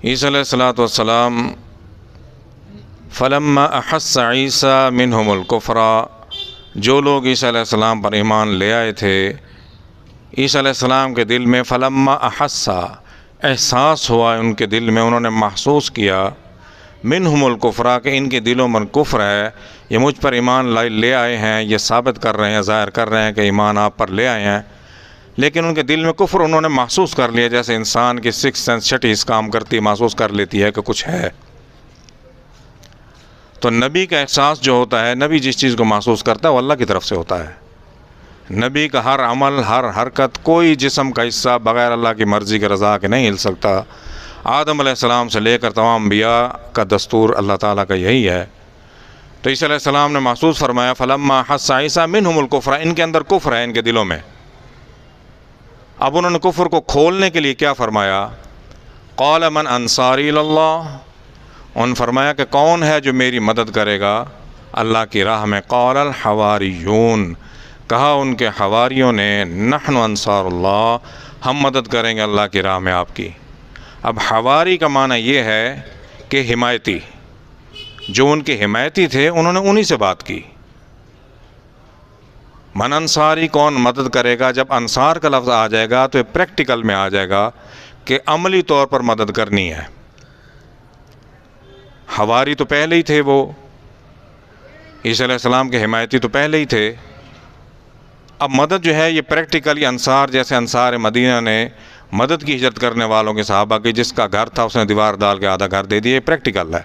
عیسیٰ علیہ الصلوۃ والسلام فلما احس عیسیٰ منہم الکفر، جو لوگ عیسیٰ علیہ السلام پر ایمان لے آئے تھے، عیسیٰ علیہ السلام کے دل میں فلما احس، احساس ہوا ان کے دل میں، انہوں نے محسوس کیا، منہم الکفر، کہ ان کے دلوں میں کفر ہے، یہ مجھ پر ایمان لے آئے ہیں، یہ ثابت کر رہے ہیں، ظاہر کر رہے ہیں کہ ایمان آپ پر لے آئے ہیں، لیکن ان کے دل میں کفر انہوں نے محسوس کر لیا، جیسے انسان کی سکس سینس چھٹی اس کام کرتی، محسوس کر لیتی ہے کہ کچھ ہے۔ تو نبی کا احساس جو ہوتا ہے، نبی جس چیز کو محسوس کرتا ہے وہ اللہ کی طرف سے ہوتا ہے۔ نبی کا ہر عمل، ہر حرکت، کوئی جسم کا حصہ بغیر اللہ کی مرضی کے رضا کے نہیں ہل سکتا۔ آدم علیہ السلام سے لے کر تمام انبیاء کا دستور اللہ تعالیٰ کا یہی ہے۔ تو عیسیٰ علیہ السلام نے محسوس فرمایا فلما احس عیسیٰ منہم الکفر، ان کے اندر کفر ہے، ان کے دلوں میں۔ اب انہوں نے کفر کو کھولنے کے لیے کیا فرمایا؟ قال من انصاری اللہ، ان فرمایا کہ کون ہے جو میری مدد کرے گا اللہ کی راہ میں؟ قال الحواریون، کہا ان کے حواریوں نے نحن انصار اللہ، ہم مدد کریں گے اللہ کی راہ میں آپ کی۔ اب حواری کا معنی یہ ہے کہ حمایتی، جو ان کے حمایتی تھے انہوں نے انہی سے بات کی۔ من انصاری، کون مدد کرے گا؟ جب انصار کا لفظ آ جائے گا تو یہ پریکٹیکل میں آ جائے گا کہ عملی طور پر مدد کرنی ہے۔ حواری تو پہلے ہی تھے، وہ عیسیٰ علیہ السلام کے حمایتی تو پہلے ہی تھے۔ اب مدد جو ہے یہ پریکٹیکلی انصار، جیسے انصار مدینہ نے مدد کی ہجرت کرنے والوں کے صحابہ کی، جس کا گھر تھا اس نے دیوار ڈال کے آدھا گھر دے دیا، یہ پریکٹیکل ہے۔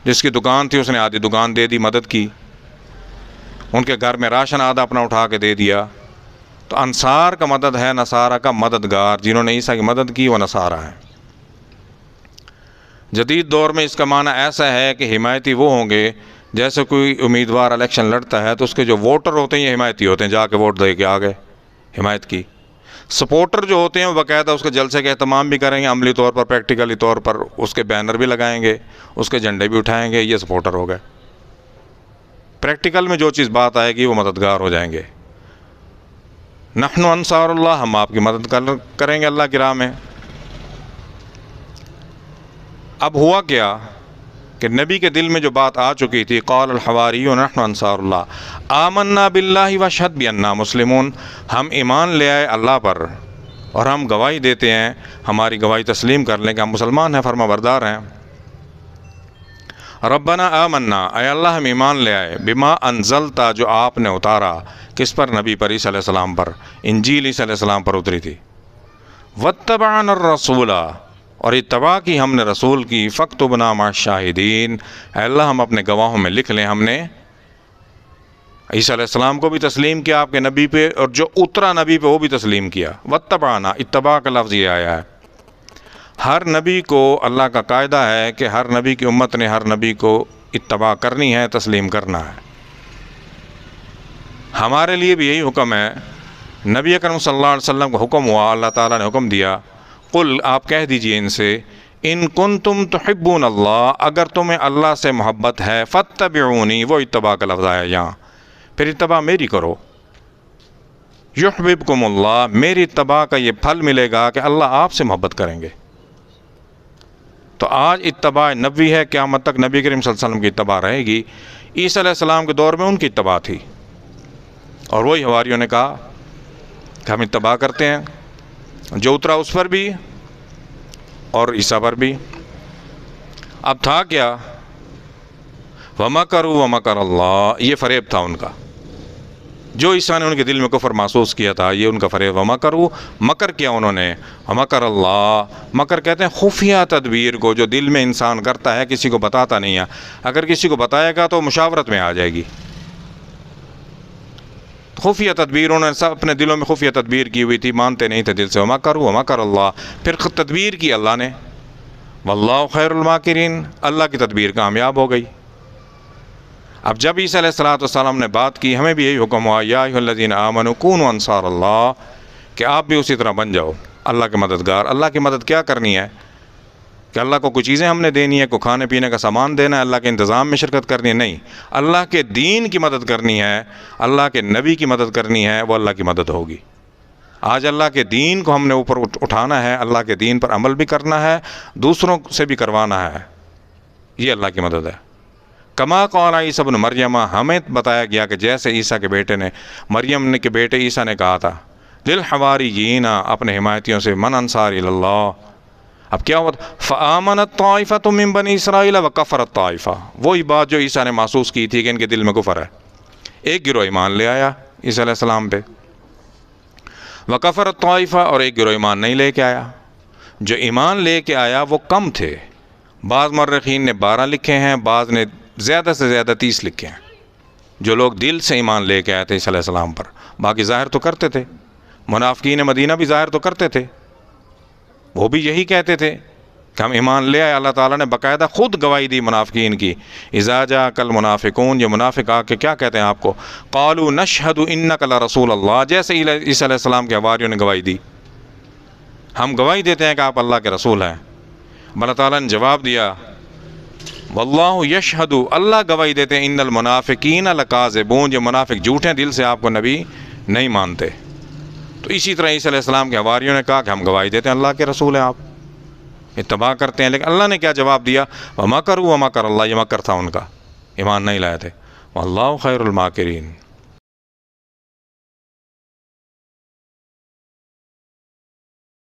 جس کی دکان تھی اس نے آدھی دکان دے دی، مدد کی۔ ان کے گھر میں راشن آدھا اپنا اٹھا کے دے دیا۔ تو انصار کا مدد ہے نصارہ کا مددگار، جنہوں نے عیسیٰ کی مدد کی وہ نصارہ ہیں۔ جدید دور میں اس کا معنی ایسا ہے کہ حمایتی وہ ہوں گے، جیسے کوئی امیدوار الیکشن لڑتا ہے تو اس کے جو ووٹر ہوتے ہیں یہ حمایتی ہوتے ہیں، جا کے ووٹ دے کے آ گئے، حمایت کی۔ سپورٹر جو ہوتے ہیں وہ باقاعدہ اس کے جلسے کا اہتمام بھی کریں گے، عملی طور پر، پریکٹیکلی طور پر اس کے بینر بھی لگائیں گے، اس کے جھنڈے بھی اٹھائیں گے، یہ سپورٹر ہو گئے۔ پریکٹیکل میں جو چیز بات آئے گی وہ مددگار ہو جائیں گے۔ نحن انصار اللہ، ہم آپ کی مدد کریں گے اللہ کی راہ میں۔ اب ہوا کیا کہ نبی کے دل میں جو بات آ چکی تھی، قال الحواریون نحن انصار اللہ آمنا باللہ واشہد بأننا مسلمون، ہم ایمان لے آئے اللہ پر اور ہم گواہی دیتے ہیں، ہماری گواہی تسلیم کر لیں کہ ہم مسلمان ہیں، فرما بردار ہیں۔ ربنا آمنا، اے اللہ ہم ایمان لے آئے، بما انزلتا، جو آپ نے اتارا، کس پر؟ نبی پر، عیسیٰ علیہ السلام پر، انجیل عیسیٰ علیہ السلام پر اتری تھی۔ واتبعنا الرسول، اور اتباع کی ہم نے رسول کی، فاکتبنا مع الشاہدین، اے اللہ ہم اپنے گواہوں میں لکھ لیں۔ ہم نے عیسیٰ علیہ السلام کو بھی تسلیم کیا آپ کے نبی پہ، اور جو اترا نبی پہ وہ بھی تسلیم کیا۔ واتبعنا، اتباع کا لفظ یہ آیا ہے۔ ہر نبی کو اللہ کا قاعدہ ہے کہ ہر نبی کی امت نے ہر نبی کو اتباع کرنی ہے، تسلیم کرنا ہے۔ ہمارے لیے بھی یہی حکم ہے۔ نبی اکرم صلی اللہ علیہ وسلم کو حکم ہوا، اللہ تعالیٰ نے حکم دیا، قل، آپ کہہ دیجئے ان سے، ان کنتم تحبون اللہ، اگر تمہیں اللہ سے محبت ہے، فاتبعونی، وہ اتباع کا لفظ آیا یہاں، پھر اتباع میری کرو۔ یحببکم اللہ، میری اتباع کا یہ پھل ملے گا کہ اللہ آپ سے محبت کریں گے۔ تو آج اتباع نبوی ہے، قیامت تک نبی کریم صلی اللہ علیہ وسلم کی اتباع رہے گی۔ عیسیٰ علیہ السلام کے دور میں ان کی اتباع تھی، اور وہی حواریوں نے کہا کہ ہم اتباع کرتے ہیں، جو اترا اس پر بھی اور عیسیٰ پر بھی۔ اب تھا کیا؟ وَمَكَرُوا وَمَكَرَ اللَّهُ، یہ فریب تھا ان کا، جو عیسیٰ نے ان کے دل میں کفر محسوس کیا تھا، یہ ان کا فریب۔ وَمَكَرُوا، مکر کیا انہوں نے، وَمَكَرَ اللَّهُ، مکر کہتے ہیں خفیہ تدبیر کو، جو دل میں انسان کرتا ہے، کسی کو بتاتا نہیں ہے، اگر کسی کو بتائے گا تو مشاورت میں آ جائے گی۔ خفیہ تدبیر، انہوں نے سب اپنے دلوں میں خفیہ تدبیر کی ہوئی تھی، مانتے نہیں تھے دل سے۔ وَمَكَرُوا وَمَكَرَ اللَّهُ، پھر تدبیر کی اللہ نے، وَاللَّهُ خَيْرُ الْمَاكِرِينَ، اللہ کی تدبیر کامیاب ہو گئی۔ اب جب عیسیٰ علیہ السلام نے بات کی، ہمیں بھی یہی حکم ہوا، یا ایھا الذین آمنوا کونوا انصار اللہ، کہ آپ بھی اسی طرح بن جاؤ اللہ کے مددگار۔ اللہ کی مدد کیا کرنی ہے؟ کہ اللہ کو کوئی چیزیں ہم نے دینی ہے، کوئی کھانے پینے کا سامان دینا ہے، اللہ کے انتظام میں شرکت کرنی ہے؟ نہیں، اللہ کے دین کی مدد کرنی ہے، اللہ کے نبی کی مدد کرنی ہے، وہ اللہ کی مدد ہوگی۔ آج اللہ کے دین کو ہم نے اوپر اٹھانا ہے، اللہ کے دین پر عمل بھی کرنا ہے، دوسروں سے بھی کروانا ہے، یہ اللہ کی مدد ہے۔ کما قال عیسیٰ ابن مریم، ہمیں بتایا گیا کہ جیسے عیسیٰ کے بیٹے نے، مریم نے کے بیٹے عیسیٰ نے کہا تھا للحواریین، اپنے حمایتیوں سے، من انصار اللہ۔ اب کیا ہوا؟ فآمنت طائفۃ من بنی اسرائیل وکفرت طائفہ، وہی بات جو عیسیٰ نے محسوس کی تھی کہ ان کے دل میں کفر ہے، ایک گروہ ایمان لے آیا عیسیٰ علیہ السلام پہ، وکفرت طائفہ، اور ایک گروہ ایمان نہیں لے کے آیا۔ جو ایمان لے کے آیا وہ کم تھے، بعض مورخین نے 12 لکھے ہیں، بعض نے زیادہ سے زیادہ 30 لکھے ہیں، جو لوگ دل سے ایمان لے کے آئے تھے عیسیٰ علیہ السلام پر۔ باقی ظاہر تو کرتے تھے، منافقین مدینہ بھی ظاہر تو کرتے تھے، وہ بھی یہی کہتے تھے کہ ہم ایمان لے آئے۔ اللہ تعالیٰ نے باقاعدہ خود گواہی دی منافقین کی، اذا جاءک المنافقون، یہ منافق آ کے کیا کہتے ہیں آپ کو؟ قالوا نشہد انک لرسول اللہ، جیسے عیسیٰ علیہ السلام کے حواریوں نے گواہی دی، ہم گواہی دیتے ہیں کہ آپ اللہ کے رسول ہیں۔ اللہ تعالیٰ نے جواب دیا واللہ یشہد، اللہ گواہی دیتے ہیں، ان المنافقین لکاذبون، یہ منافق جھوٹے ہیں، دل سے آپ کو نبی نہیں مانتے۔ تو اسی طرح عیسیٰ علیہ السلام کے حواریوں نے کہا کہ ہم گواہی دیتے ہیں اللہ کے رسول ہیں، آپ اتباع کرتے ہیں، لیکن اللہ نے کیا جواب دیا؟ وَمَكَرُوا وَمَكَرَ اللَّهُ، یہ مکر تھا ان کا، ایمان نہیں لائے تھے، وَاللَّهُ خَيْرُ الْمَاكِرِينَ۔